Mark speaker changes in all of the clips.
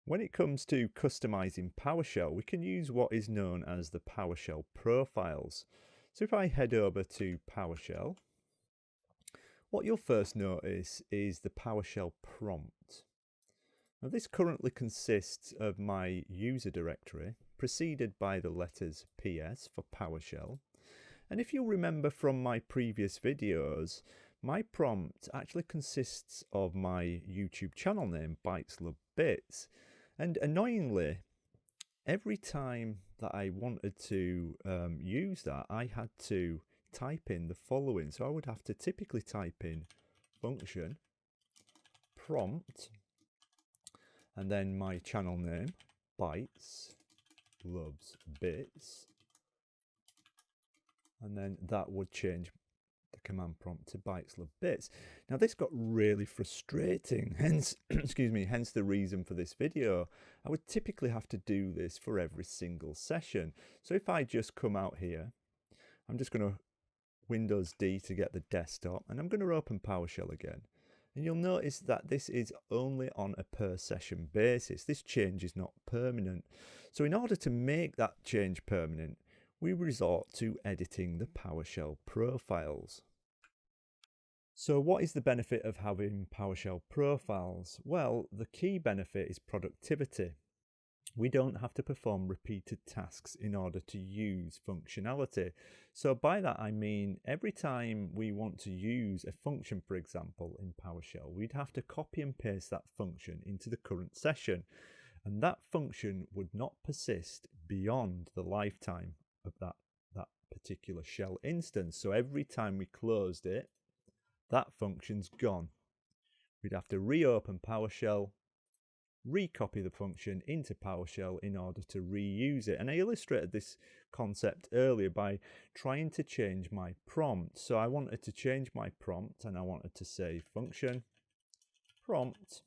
Speaker 1: When it comes to customizing PowerShell, we can use what is known as the PowerShell profiles. So if I head over to PowerShell, what you'll first notice is the PowerShell prompt. Now this currently consists of my user directory, preceded by the letters PS for PowerShell. And if you'll remember from my previous videos, my prompt actually consists of my YouTube channel name, Bytes Love Bits. And annoyingly, every time that I wanted to use that, I had to type in the following. So I would have to typically type in function, prompt, and then my channel name, Bytes Loves Bits. And then that would change the command prompt to Bytes Love Bits. Now this got really frustrating, hence hence the reason for this video. I would typically have to do this for every single session. So if I just come out here, I'm just going to Windows D to get the desktop, and I'm going to open PowerShell again. And you'll notice that this is only on a per session basis. This change is not permanent. So in order to make that change permanent, we resort to editing the PowerShell profiles. So what is the benefit of having PowerShell profiles? Well, the key benefit is productivity. We don't have to perform repeated tasks in order to use functionality. So by that I mean every time we want to use a function, for example, in PowerShell, we'd have to copy and paste that function into the current session. And that function would not persist beyond the lifetime of that particular shell instance. So every time we closed it, that function's gone. We'd have to reopen PowerShell, recopy the function into PowerShell in order to reuse it. And I illustrated this concept earlier by trying to change my prompt. So I wanted to change my prompt, and I wanted to say function, prompt,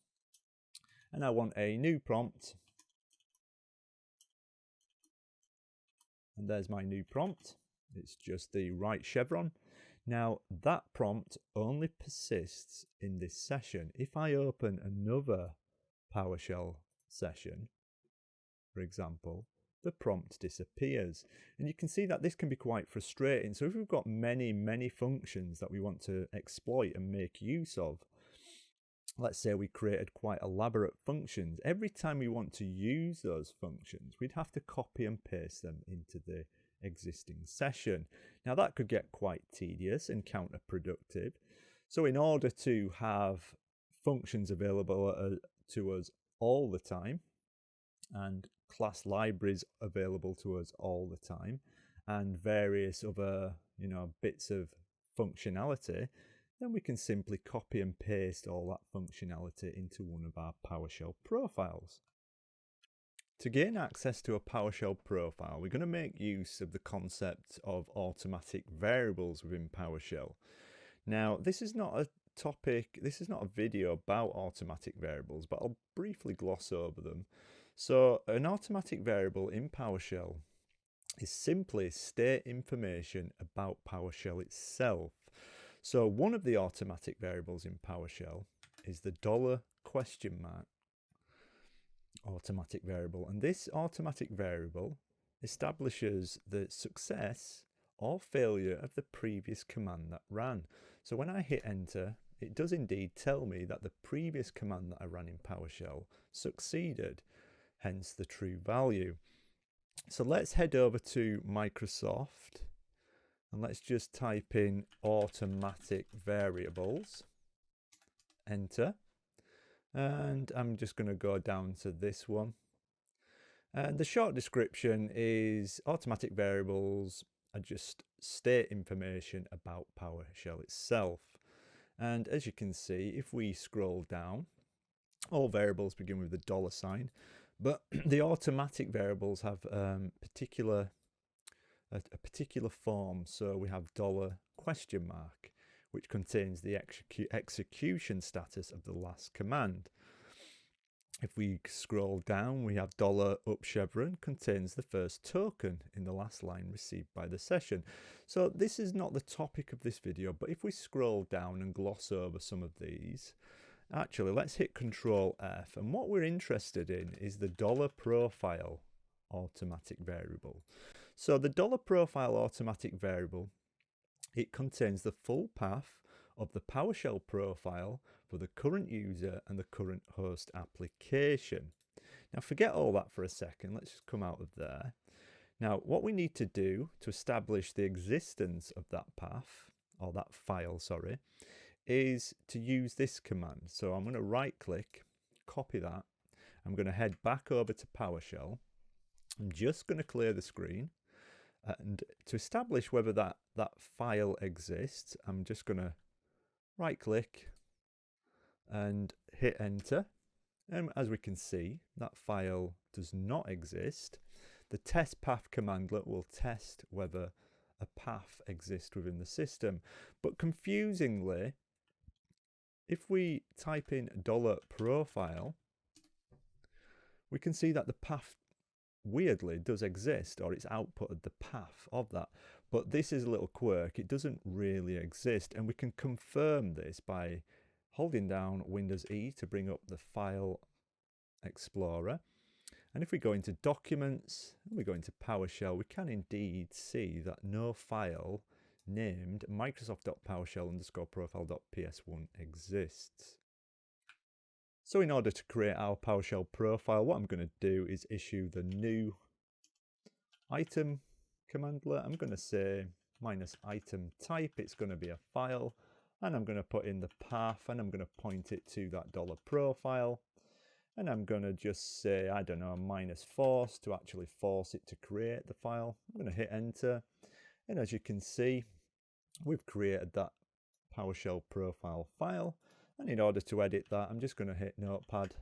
Speaker 1: and I want a new prompt. And there's my new prompt. It's just the right chevron. Now that prompt only persists in this session. If I open another PowerShell session, for example, the prompt disappears. And you can see that this can be quite frustrating. So if we've got many functions that we want to exploit and make use of, let's say we created quite elaborate functions, every time we want to use those functions, we'd have to copy and paste them into the existing session. Now that could get quite tedious and counterproductive. So in order to have functions available to us all the time, and class libraries available to us all the time, and various other bits of functionality, then we can simply copy and paste all that functionality into one of our PowerShell profiles. To gain access to a PowerShell profile, we're going to make use of the concept of automatic variables within PowerShell. Now, this is not a video about automatic variables, but I'll briefly gloss over them. So, an automatic variable in PowerShell is simply state information about PowerShell itself. So one of the automatic variables in PowerShell is the $? Automatic variable, and this automatic variable establishes the success or failure of the previous command that ran. So when I hit enter, it does indeed tell me that the previous command that I ran in PowerShell succeeded, hence the true value. So let's head over to Microsoft, and let's just type in automatic variables, enter, and I'm just going to go down to this one. And the short description is automatic variables are just state information about PowerShell itself. And as you can see, if we scroll down, all variables begin with the $sign, but the automatic variables have a particular form. So we have $, which contains the execution status of the last command. If we scroll down, we have $up chevron contains the first token in the last line received by the session. So this is not the topic of this video, but if we scroll down and gloss over some of these, Actually, let's hit Control F, and what we're interested in is the $profile automatic variable. So the $profile automatic variable, it contains the full path of the PowerShell profile for the current user and the current host application. Now forget all that for a second, let's just come out of there. Now what we need to do to establish the existence of that path, or that file, sorry, is to use this command. So I'm going to right click, copy that, I'm going to head back over to PowerShell. I'm just going to clear the screen, and to establish whether that file exists, I'm just going to right click and hit enter, and as we can see, that file does not exist. The test path commandlet will test whether a path exists within the system, but confusingly, if we type in $profile, we can see that the path weirdly does exist, or it's outputted the path of that. But this is a little quirk, it doesn't really exist, and we can confirm this by holding down Windows E to bring up the File Explorer. And if we go into Documents and we go into PowerShell, we can indeed see that no file named Microsoft.PowerShell_profile.ps1 exists. So in order to create our PowerShell profile, what I'm going to do is issue the new item commandlet. I'm going to say -item type, it's going to be a file, and I'm going to put in the path, and I'm going to point it to that $profile, and I'm going to just say, I don't know, -force to actually force it to create the file. I'm going to hit enter, and as you can see, we've created that PowerShell profile file. And in order to edit that, I'm just going to hit Notepad,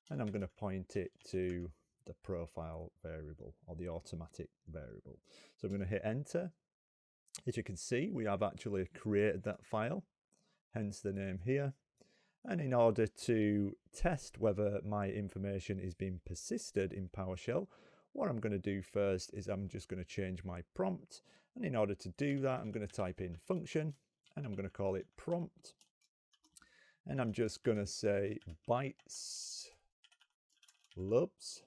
Speaker 1: and I'm going to point it to the profile variable, or the automatic variable. So I'm going to hit enter. As you can see, we have actually created that file, hence the name here. And in order to test whether my information is being persisted in PowerShell, what I'm going to do first is I'm just going to change my prompt. And in order to do that, I'm going to type in function, and I'm going to call it prompt. And I'm just going to say bytes, lubs,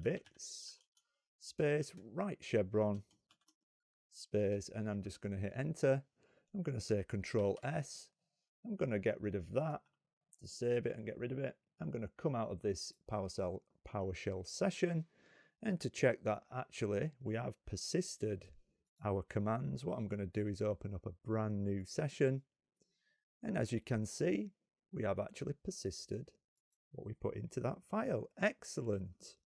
Speaker 1: bits, space, right chevron, space, and I'm just going to hit enter. I'm going to say Control S. I'm going to get rid of that to save it and get rid of it. I'm going to come out of this PowerShell session, and to check that actually we have persisted our commands, what I'm going to do is open up a brand new session, and as you can see, we have actually persisted what we put into that file. Excellent.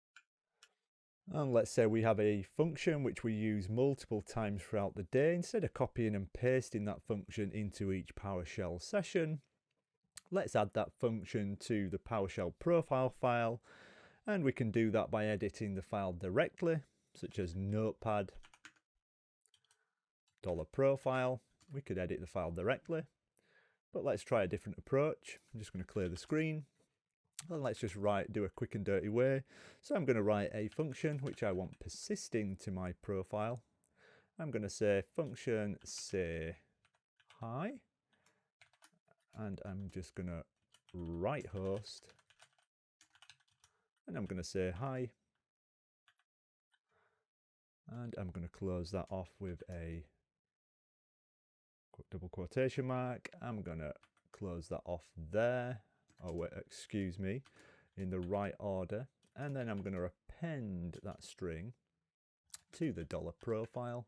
Speaker 1: And let's say we have a function which we use multiple times throughout the day. Instead of copying and pasting that function into each PowerShell session, let's add that function to the PowerShell profile file, and we can do that by editing the file directly, such as Notepad $profile. We could edit the file directly, but let's try a different approach. I'm just going to clear the screen. And let's just do a quick and dirty way. So I'm going to write a function which I want persisting to my profile. I'm going to say function say hi, and I'm just going to write host, and I'm going to say hi, and I'm going to close that off with a double quotation mark. I'm going to close that off there. Oh wait, excuse me, in the right order, and then I'm going to append that string to the $profile.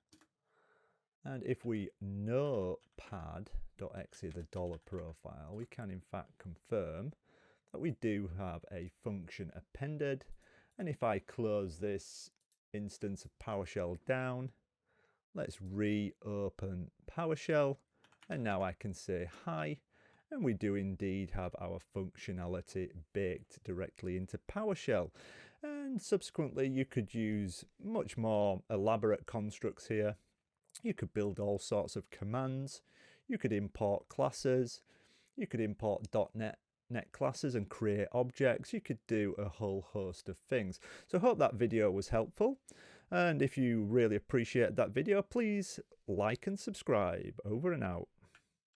Speaker 1: And if we notepad.exe the $profile, we can in fact confirm that we do have a function appended. And if I close this instance of PowerShell down, let's reopen PowerShell, and now I can say hi. And we do indeed have our functionality baked directly into PowerShell. And subsequently, you could use much more elaborate constructs here. You could build all sorts of commands. You could import classes. You could import .NET classes and create objects. You could do a whole host of things. So I hope that video was helpful. And if you really appreciate that video, please like and subscribe. Over and out.